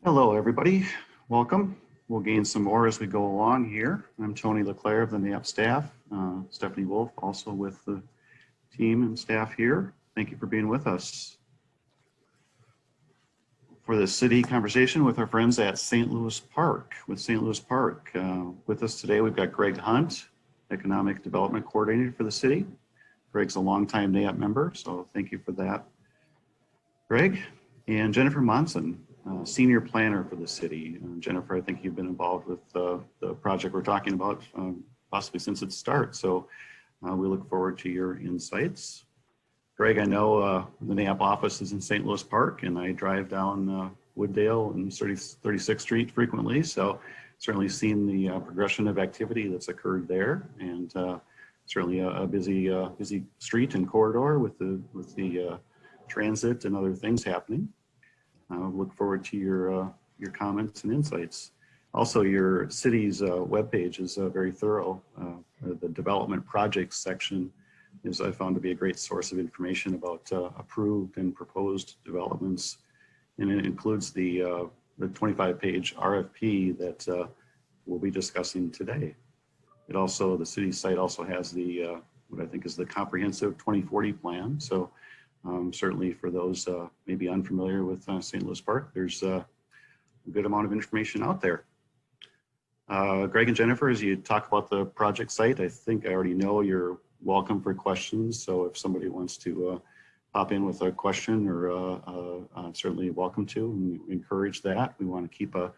Hello, everybody. Welcome. We'll gain some more as we go along here. I'm Tony LeClaire of the NAIOP staff. Stephanie Wolf, also with the team and staff here. Thank you for being with us for the city conversation with our friends at St. Louis Park. With us today, we've got Greg Hunt, Economic Development Coordinator for the city. Greg's a longtime NAIOP member, so thank you for that, Greg. And Jennifer Monson, Senior Planner for the city. Jennifer, I think you've been involved with the project we're talking about possibly since its start. So we look forward to your insights. Greg, I know the NAIOP office is in St. Louis Park, and I drive down Wooddale and 36th Street frequently. So certainly seen the progression of activity that's occurred there, and certainly a busy street and corridor with the transit and other things happening. Look forward to your comments and insights. Also, your city's webpage is very thorough. The development projects section is, I found, to be a great source of information about approved and proposed developments, and it includes the 25-page RFP that we'll be discussing today. It also, the city site also has the what I think is the comprehensive 2040 plan. So certainly for those maybe unfamiliar with St. Louis Park, there's a good amount of information out there. Greg and Jennifer, as you talk about the project site, I think I already know you're welcome for questions. So if somebody wants to pop in with a question, or certainly welcome to, and we encourage that. We want to keep a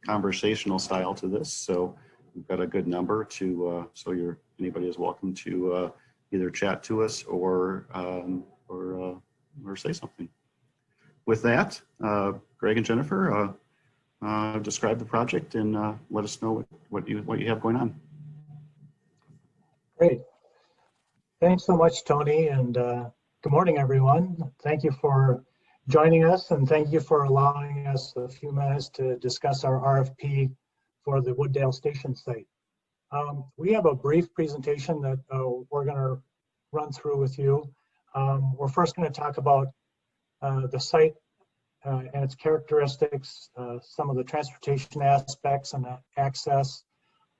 conversational style to this. So we've got a good number to, so anybody is welcome to either chat to us or say something. With that, Greg and Jennifer, describe the project and let us know what you have going on. Great. Thanks so much, Tony, and good morning, everyone. Thank you for joining us, and thank you for allowing us a few minutes to discuss our RFP for the Wooddale Station site. We have a brief presentation that we're going to run through with you. We're first going to talk about the site and its characteristics, some of the transportation aspects and access,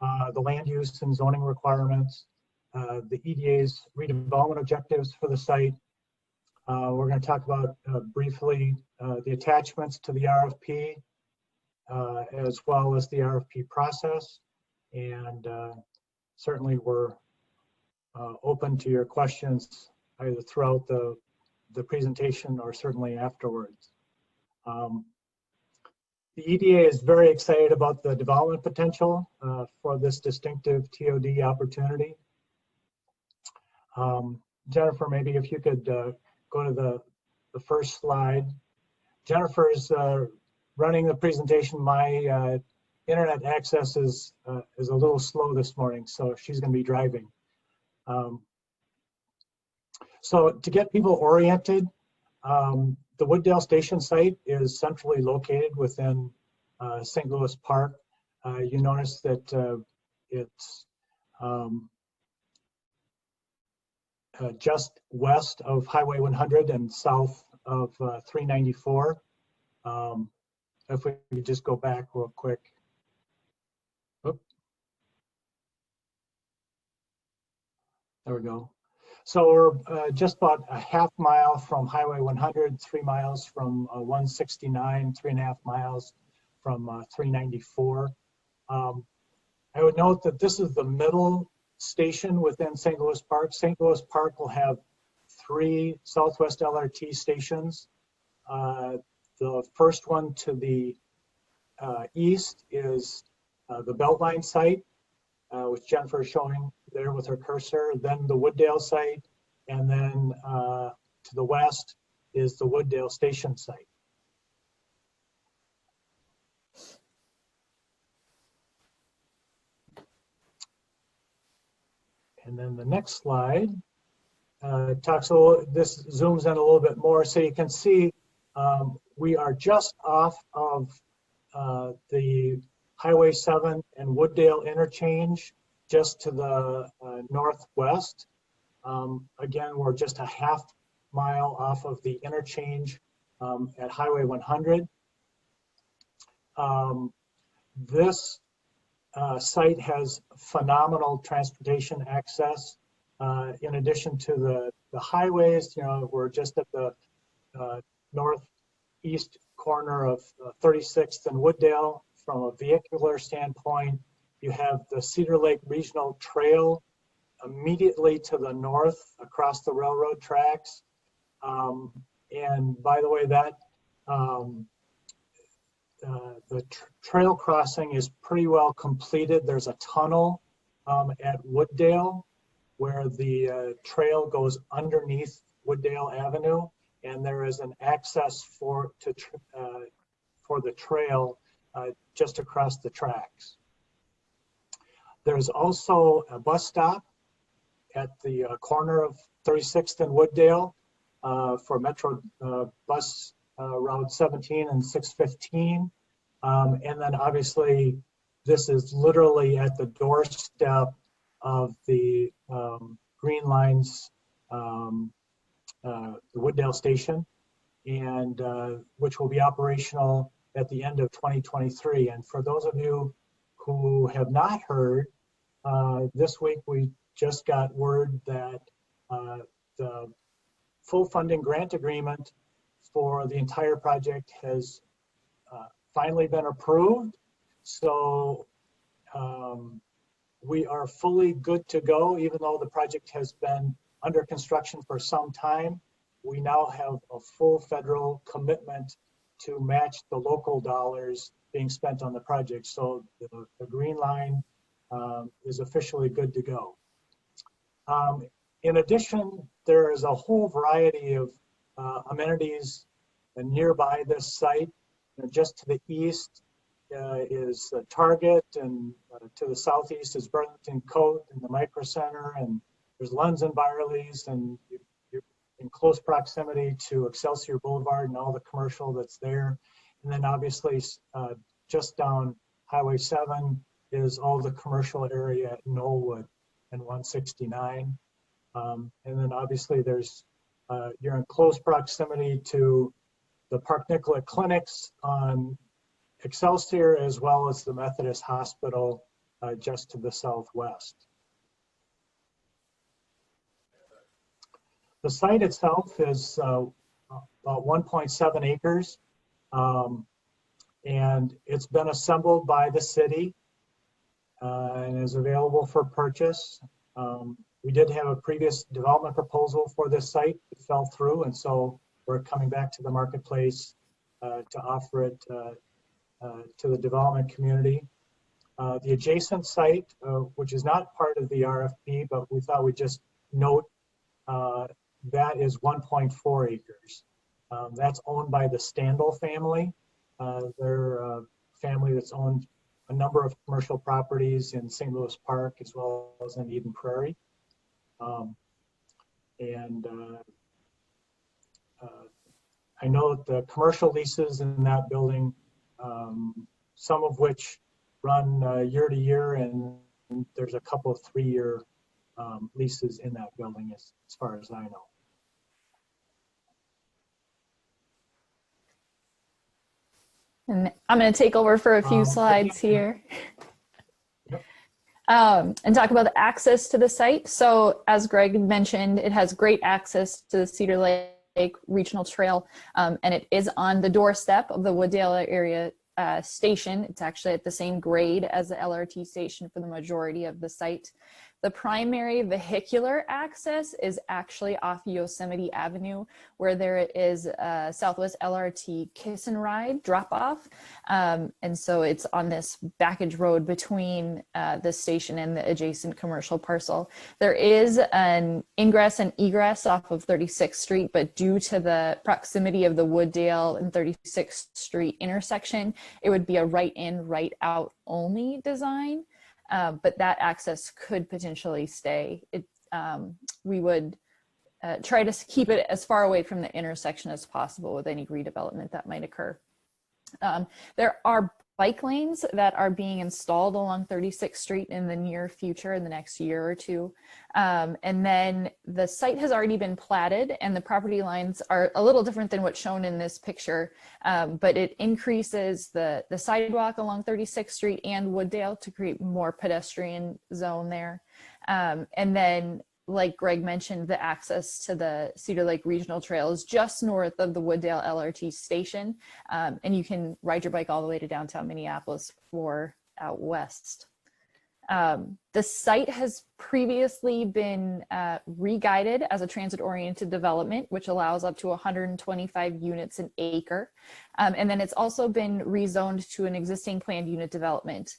the land use and zoning requirements, the EDA's redevelopment objectives for the site. We're going to talk about briefly the attachments to the RFP, as well as the RFP process, and certainly we're open to your questions either throughout the presentation or certainly afterwards. The EDA is very excited about the development potential for this distinctive TOD opportunity. Jennifer, maybe if you could go to the first slide. Jennifer's running the presentation. My internet access is a little slow this morning, so she's going to be driving. So to get people oriented, the Wooddale Station site is centrally located within St. Louis Park. You notice that it's just west of Highway 100 and south of 394. If we could just go back real quick. Oop. There we go. So we're just about a half mile from Highway 100, 3 miles from 169, 3.5 miles from 394. I would note that this is the middle station within St. Louis Park. St. Louis Park will have 3 Southwest LRT stations. The first one to the east is the Beltline site, which Jennifer is showing there with her cursor, then the Wooddale site, and then to the west is the Wooddale Station site. And then the next slide talks a little, this zooms in a little bit more, so you can see we are just off of the Highway 7 and Wooddale interchange, just to the northwest. Again, we're just a half mile off of the interchange at Highway 100. This site has phenomenal transportation access. In addition to the highways, we're just at the northeast corner of 36th and Wooddale. From a vehicular standpoint, you have the Cedar Lake Regional Trail immediately to the north across the railroad tracks. And by the way, that the trail crossing is pretty well completed. There's a tunnel at Wooddale where the trail goes underneath Wooddale Avenue, and there is an access for the trail just across the tracks. There's also a bus stop at the corner of 36th and Wooddale for Metro bus Route 17 and 615. And then obviously this is literally at the doorstep of the Green Line's the Wooddale station, and which will be operational at the end of 2023. And for those of you who have not heard, this week we just got word that the full funding grant agreement for the entire project has finally been approved. So we are fully good to go, even though the project has been under construction for some time. We now have a full federal commitment to match the local dollars being spent on the project. So the Green Line is officially good to go. In addition, there is a whole variety of amenities nearby this site. Just to the east is Target, and to the southeast is Burlington Coat and the Micro Center, and there's Lunds and Byerly's, and you're in close proximity to Excelsior Boulevard and all the commercial that's there. And then obviously just down Highway 7 is all the commercial area at Knollwood and 169. And then obviously there's, you're in close proximity to the Park Nicollet clinics on Excelsior, as well as the Methodist Hospital just to the southwest. The site itself is about 1.7 acres, and it's been assembled by the city and is available for purchase. We did have a previous development proposal for this site. It fell through, and so we're coming back to the marketplace to offer it to the development community. The adjacent site, which is not part of the RFP, but we thought we'd just note that is 1.4 acres. That's owned by the Standel family. They're a family that's owned a number of commercial properties in St. Louis Park as well as in Eden Prairie. I know that the commercial leases in that building, some of which run year to year, and there's a couple of 3-year leases in that building as far as I know. And I'm going to take over for a few slides here. And talk about the access to the site. So as Greg mentioned, it has great access to the Cedar Lake Regional Trail, and it is on the doorstep of the Wooddale area station. It's actually at the same grade as the LRT station for the majority of the site. The primary vehicular access is actually off Yosemite Avenue, where there is a Southwest LRT kiss and ride drop off. And so it's on this backage road between the station and the adjacent commercial parcel. There is an ingress and egress off of 36th Street, but due to the proximity of the Wooddale and 36th Street intersection, it would be a right in, right out only design. But that access could potentially stay. We would try to keep it as far away from the intersection as possible with any redevelopment that might occur. There are bike lanes that are being installed along 36th Street in the near future, in the next year or two. And then the site has already been platted, and the property lines are a little different than what's shown in this picture, but it increases the sidewalk along 36th Street and Wooddale to create more pedestrian zone there. And then, like Greg mentioned, the access to the Cedar Lake Regional Trail is just north of the Wooddale LRT station. And you can ride your bike all the way to downtown Minneapolis or out west. The site has previously been re-guided as a transit-oriented development, which allows up to 125 units an acre. And then it's also been rezoned to an existing planned unit development.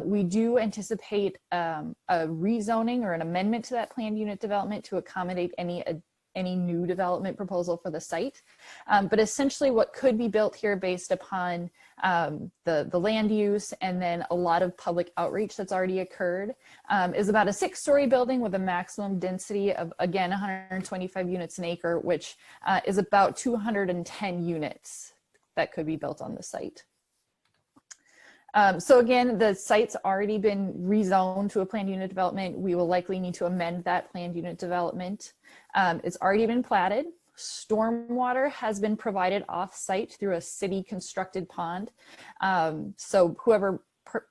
We do anticipate a rezoning or an amendment to that planned unit development to accommodate any new development proposal for the site. But essentially what could be built here based upon the land use and then a lot of public outreach that's already occurred is about a 6-story building with a maximum density of, again, 125 units an acre, which is about 210 units that could be built on the site. So again, the site's already been rezoned to a planned unit development. We will likely need to amend that planned unit development. It's already been platted. Stormwater has been provided off-site through a city constructed pond. So whoever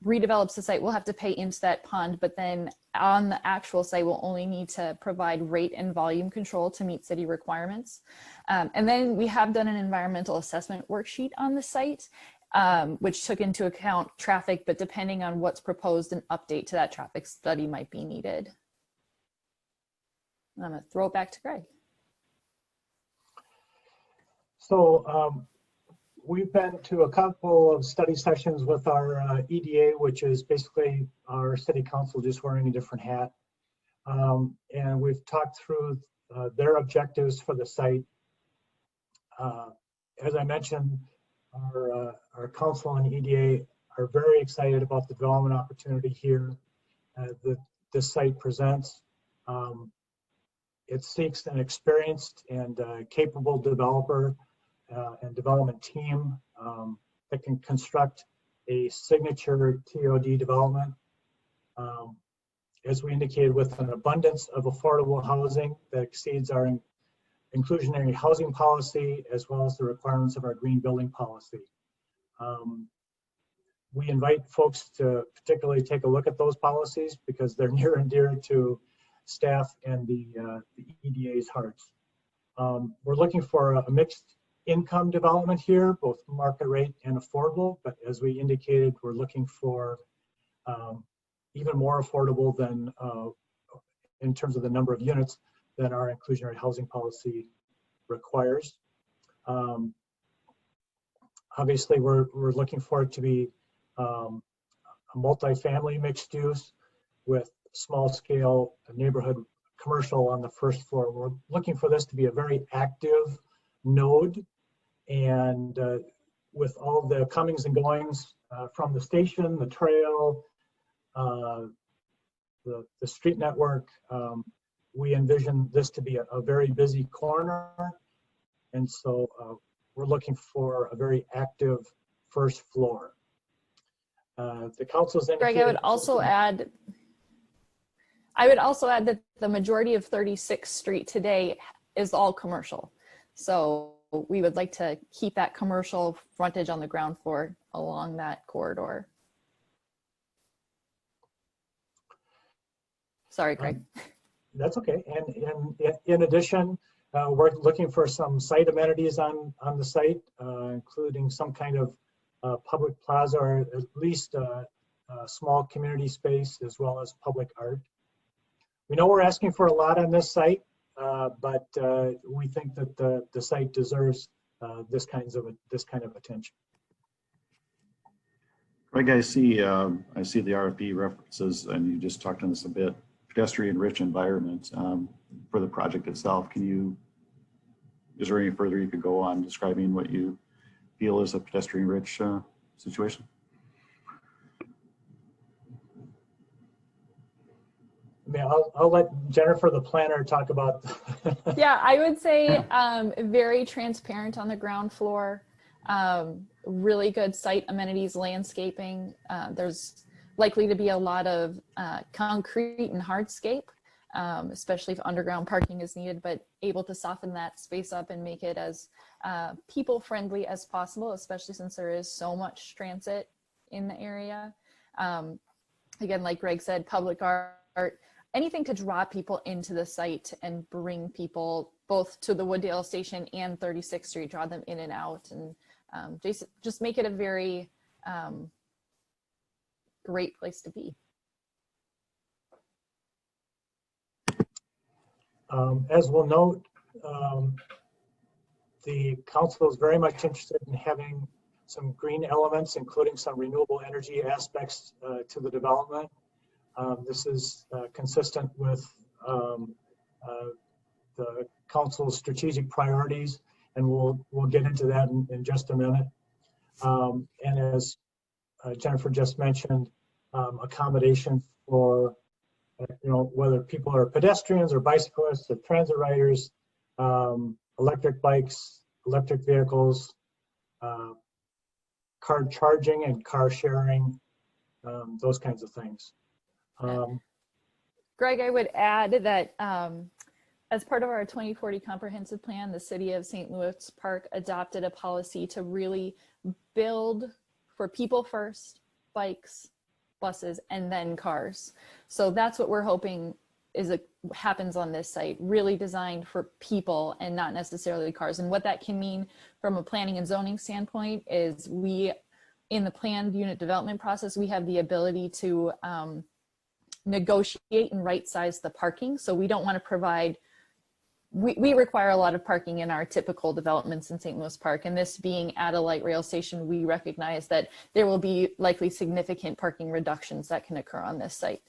redevelops the site will have to pay into that pond, but then on the actual site will only need to provide rate and volume control to meet city requirements. And then we have done an environmental assessment worksheet on the site, which took into account traffic, but depending on what's proposed, an update to that traffic study might be needed. I'm gonna throw it back to Greg. So we've been to a couple of study sessions with our EDA, which is basically our city council just wearing a different hat. And we've talked through their objectives for the site. As I mentioned, our council and EDA are very excited about the development opportunity here that this site presents. It seeks an experienced and capable developer and development team that can construct a signature TOD development. As we indicated, with an abundance of affordable housing that exceeds our inclusionary housing policy, as well as the requirements of our green building policy. We invite folks to particularly take a look at those policies because they're near and dear to staff and the EDA's hearts. We're looking for a mixed income development here, both market rate and affordable, but as we indicated, we're looking for even more affordable than in terms of the number of units that our inclusionary housing policy requires. Obviously, we're looking for it to be a multifamily mixed use with small scale neighborhood commercial on the first floor. We're looking for this to be a very active node, and with all the comings and goings from the station, the trail, the street network, we envision this to be a very busy corner. And so we're looking for a very active first floor. The council's indicated— Greg, I would also add that the majority of 36th Street today is all commercial. So we would like to keep that commercial frontage on the ground floor along that corridor. Sorry, Greg. That's okay. And in addition, we're looking for some site amenities on the site, including some kind of public plaza or at least a small community space, as well as public art. We know we're asking for a lot on this site, but we think that the site deserves this kind of attention. Greg, I see the RFP references, and you just talked on this a bit. Pedestrian-rich environment for the project itself. Is there any further you could go on describing what you feel is a pedestrian-rich situation? I mean, I'll let Jennifer, the planner, talk about. Yeah, I would say very transparent on the ground floor. Really good site amenities, landscaping. There's likely to be a lot of concrete and hardscape, especially if underground parking is needed, but able to soften that space up and make it as people friendly as possible, especially since there is so much transit in the area. Again, like Greg said, public art, anything to draw people into the site and bring people both to the Wooddale station and 36th Street, draw them in and out, and just make it a very great place to be. As we'll note, the council is very much interested in having some green elements, including some renewable energy aspects to the development. This is consistent with the council's strategic priorities, and we'll get into that in just a minute. And as Jennifer just mentioned, accommodation for whether people are pedestrians or bicyclists or transit riders, electric bikes, electric vehicles, car charging and car sharing, those kinds of things. Greg, I would add that as part of our 2040 comprehensive plan, the city of St. Louis Park adopted a policy to really build for people first, bikes, buses, and then cars. So that's what we're hoping happens on this site, really designed for people and not necessarily cars. And what that can mean from a planning and zoning standpoint is in the planned unit development process, we have the ability to negotiate and right size the parking. So we don't want to provide, we require a lot of parking in our typical developments in St. Louis Park, and this being at a light rail station, we recognize that there will be likely significant parking reductions that can occur on this site.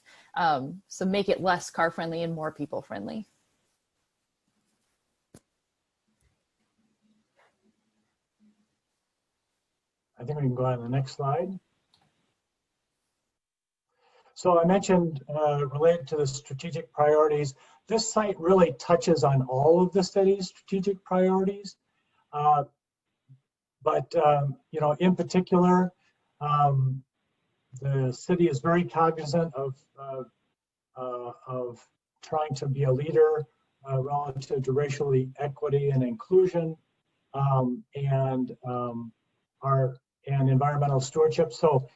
So make it less car friendly and more people friendly. I think we can go on to the next slide. So I mentioned related to the strategic priorities, this site really touches on all of the city's strategic priorities. But in particular, the city is very cognizant of trying to be a leader relative to racial equity and inclusion, and environmental stewardship. So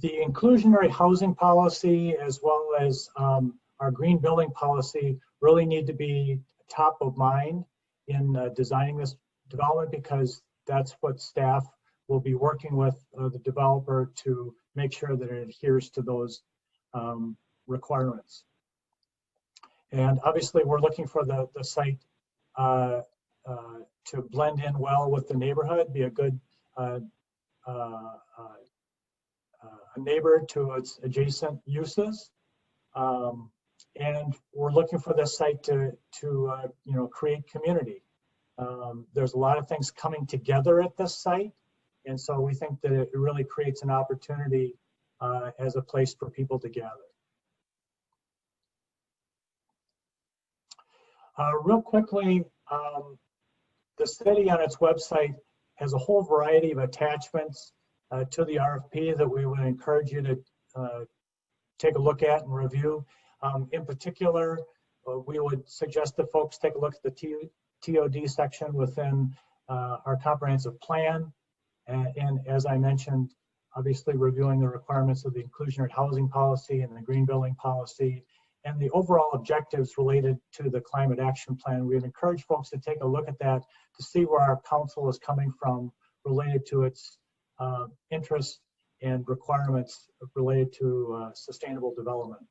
the inclusionary housing policy, as well as our green building policy, really need to be top of mind in designing this development, because that's what staff will be working with the developer to make sure that it adheres to those requirements. And obviously, we're looking for the site to blend in well with the neighborhood, be a good a neighbor to its adjacent uses, and we're looking for this site to create community. There's a lot of things coming together at this site, and so we think that it really creates an opportunity as a place for people to gather. Real quickly, the city on its website has a whole variety of attachments to the RFP that we would encourage you to take a look at and review. In particular, we would suggest that folks take a look at the TOD section within our comprehensive plan. And as I mentioned, obviously reviewing the requirements of the inclusionary housing policy and the green building policy and the overall objectives related to the climate action plan. We would encourage folks to take a look at that to see where our council is coming from related to its interests and requirements related to sustainable development.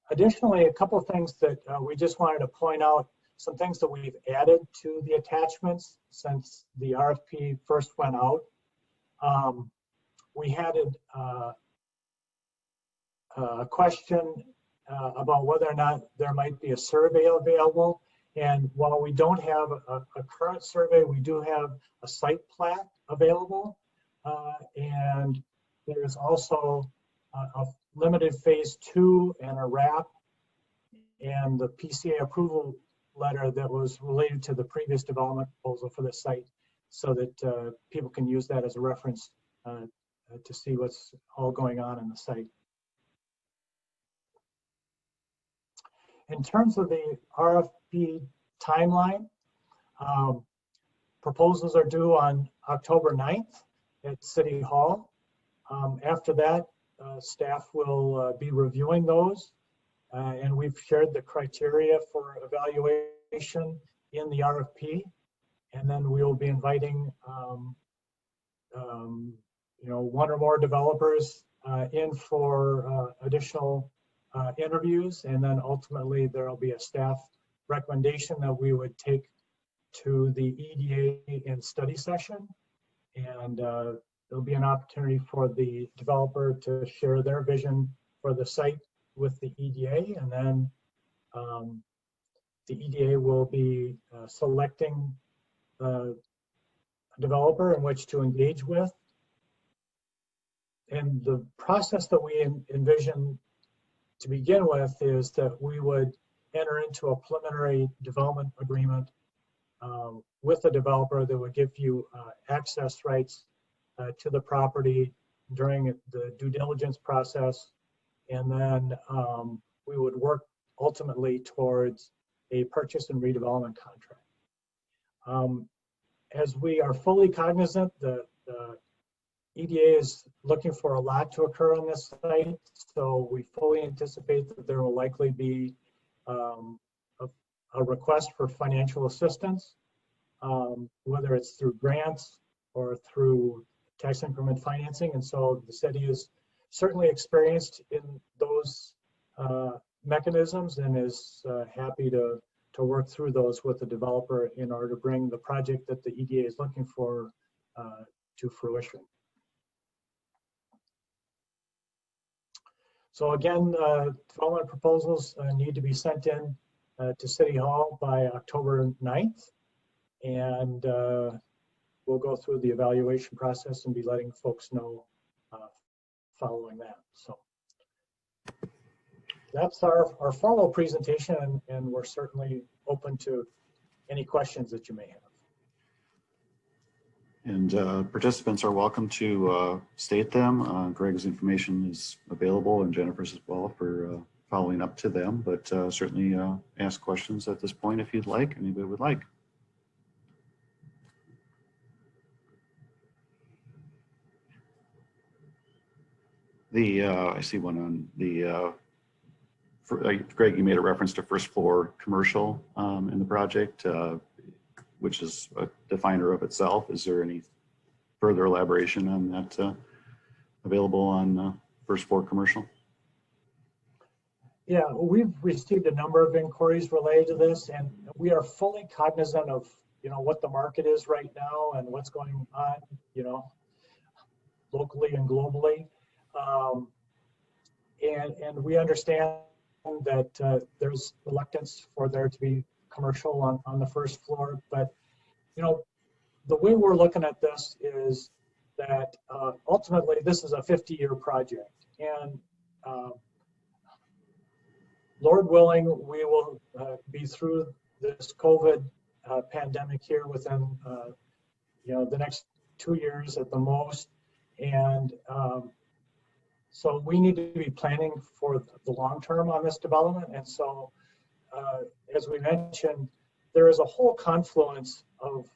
Additionally, a couple of things that we just wanted to point out, some things that we've added to the attachments since the RFP first went out. We had a question about whether or not there might be a survey available. And while we don't have a current survey, we do have a site plat available. And there's also a limited phase 2 and a RAP and the PCA approval letter that was related to the previous development proposal for the site. so that people can use that as a reference to see what's all going on in the site. In terms of the RFP timeline, proposals are due on October 9th at City Hall. After that, staff will be reviewing those, and we've shared the criteria for evaluation in the RFP, and then we will be inviting one or more developers in for additional interviews, and then ultimately there will be a staff recommendation that we would take to the EDA in study session, and there'll be an opportunity for the developer to share their vision for the site with the EDA, and then the EDA will be selecting a developer in which to engage with. And the process that we envision to begin with is that we would enter into a preliminary development agreement with the developer that would give you access rights to the property during the due diligence process. And then we would work ultimately towards a purchase and redevelopment contract. As we are fully cognizant, the EDA is looking for a lot to occur on this site, so we fully anticipate that there will likely be a request for financial assistance, whether it's through grants or through tax increment financing. And so the city is certainly experienced in those mechanisms and is happy to work through those with the developer in order to bring the project that the EDA is looking for to fruition. So again, development proposals need to be sent in to City Hall by October 9th, and we'll go through the evaluation process and be letting folks know following that. So that's our formal presentation, and we're certainly open to any questions that you may have. And participants are welcome to state them. Greg's information is available, and Jennifer's as well, for following up to them, but certainly ask questions at this point if you'd like, anybody would like. I see one on the, Greg, you made a reference to first floor commercial in the project, which is a definer of itself. Is there any further elaboration on that available on first floor commercial? Yeah, we've received a number of inquiries related to this, and we are fully cognizant of what the market is right now and what's going on, locally and globally. And we understand that there's reluctance for there to be commercial on the first floor, but the way we're looking at this is that ultimately this is a 50-year project, and Lord willing, we will be through this COVID pandemic here within the next 2 years at the most, and so we need to be planning for the long term on this development. And so as we mentioned, there is a whole confluence of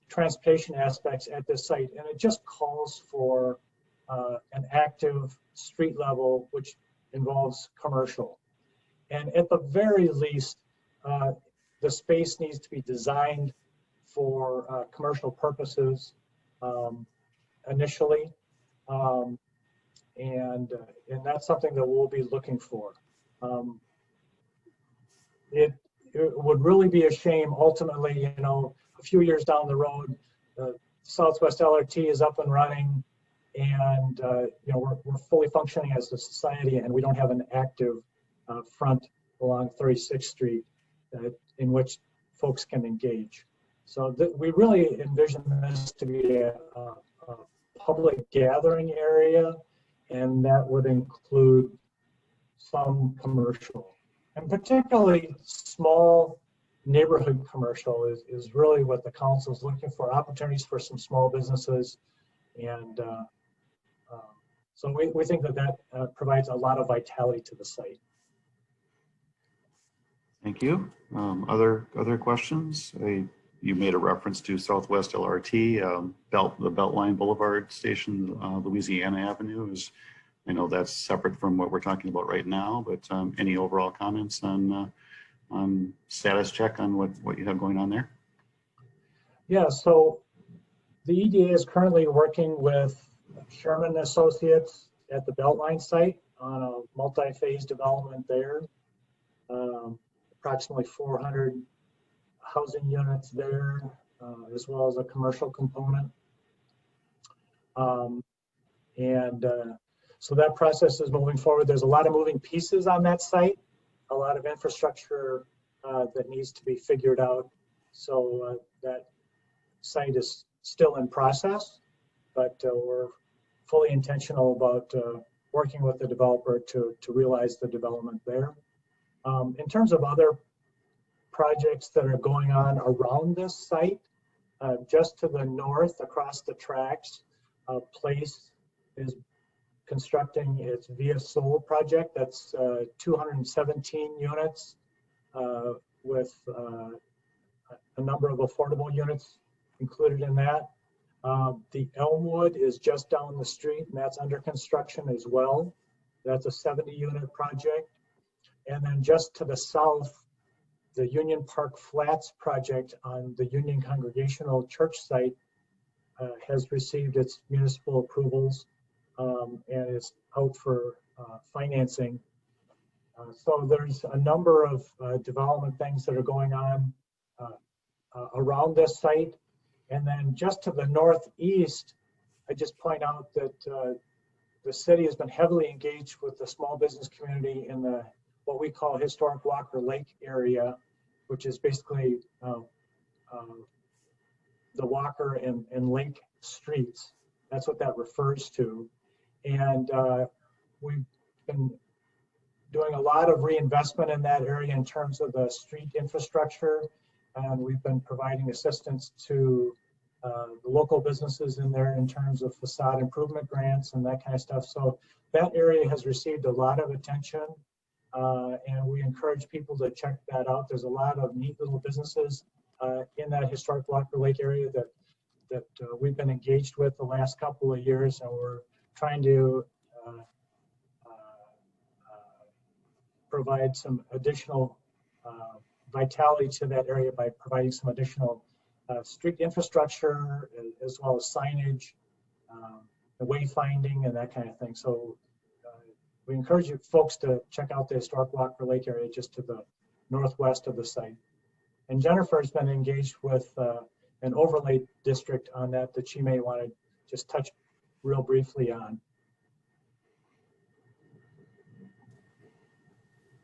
transportation aspects at this site, and it just calls for an active street level which involves commercial. And at the very least, the space needs to be designed for commercial purposes initially, and that's something that we'll be looking for. It would really be a shame ultimately, a few years down the road, Southwest LRT is up and running, and we're fully functioning as a society, and we don't have an active front along 36th Street in which folks can engage. So we really envision this to be a public gathering area, and that would include some commercial, and particularly small neighborhood commercial is really what the council is looking for, opportunities for some small businesses. And so we think that provides a lot of vitality to the site. Thank you. Other questions? You made a reference to Southwest LRT, the Beltline Boulevard Station, Louisiana Avenue is, I know that's separate from what we're talking about right now, but any overall comments on status check on what you have going on there? Yeah, so the EDA is currently working with Sherman Associates at the Beltline site on a multi-phase development there. Approximately 400 housing units there, as well as a commercial component. So that process is moving forward. There's a lot of moving pieces on that site, a lot of infrastructure that needs to be figured out. So that site is still in process, but we're fully intentional about working with the developer to realize the development there. In terms of other projects that are going on around this site, just to the north across the tracks, Place is constructing its Via Sol project. That's 217 units with a number of affordable units included in that. The Elmwood is just down the street, and that's under construction as well. That's a 70-unit project. And then just to the south, the Union Park Flats project on the Union Congregational Church site has received its municipal approvals and is out for financing. So there's a number of development things that are going on around this site. And then just to the northeast, I just point out that the city has been heavily engaged with the small business community in the what we call historic Walker Lake area, which is basically the Walker and Lake streets. That's what that refers to. And we've been doing a lot of reinvestment in that area in terms of the street infrastructure. And we've been providing assistance to the local businesses in there in terms of facade improvement grants and that kind of stuff. So that area has received a lot of attention. And we encourage people to check that out. There's a lot of neat little businesses in that historic Walker Lake area that we've been engaged with the last couple of years, and we're trying to provide some additional vitality to that area by providing some additional street infrastructure as well as signage, the wayfinding and that kind of thing. So we encourage you folks to check out the historic Walker Lake area just to the northwest of the site. And Jennifer has been engaged with an overlay district on that she may want to just touch real briefly on.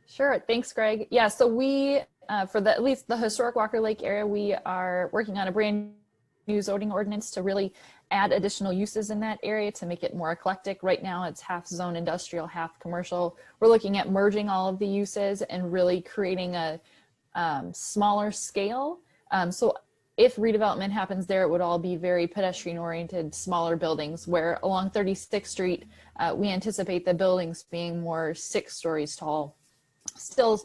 Sure, thanks, Greg. Yeah, so we, for at least the historic Walker Lake area, we are working on a brand new zoning ordinance to really add additional uses in that area to make it more eclectic. Right now it's half zone industrial, half commercial. We're looking at merging all of the uses and really creating a smaller scale. So if redevelopment happens there, it would all be very pedestrian oriented, smaller buildings, where along 36th Street, we anticipate the buildings being more 6 stories tall. Still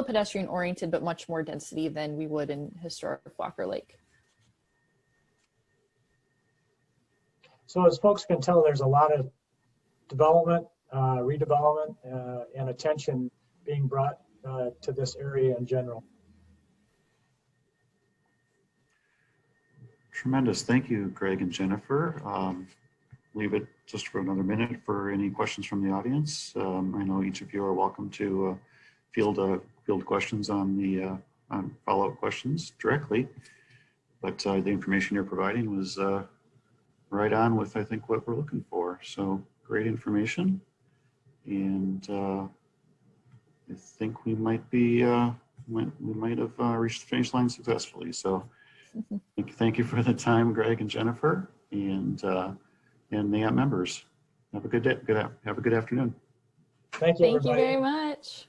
pedestrian oriented, but much more density than we would in historic Walker Lake. So as folks can tell, there's a lot of development, redevelopment, and attention being brought to this area in general. Tremendous. Thank you, Greg and Jennifer. Leave it just for another minute for any questions from the audience. I know each of you are welcome to field questions on the follow-up questions directly, but the information you're providing was right on with, I think, what we're looking for. So great information. And I think we might be, we might have reached the finish line successfully. So thank you for the time, Greg and Jennifer, and NAIOP members. Have a good day. Have a good afternoon. Thank you, Thank you everybody. very much.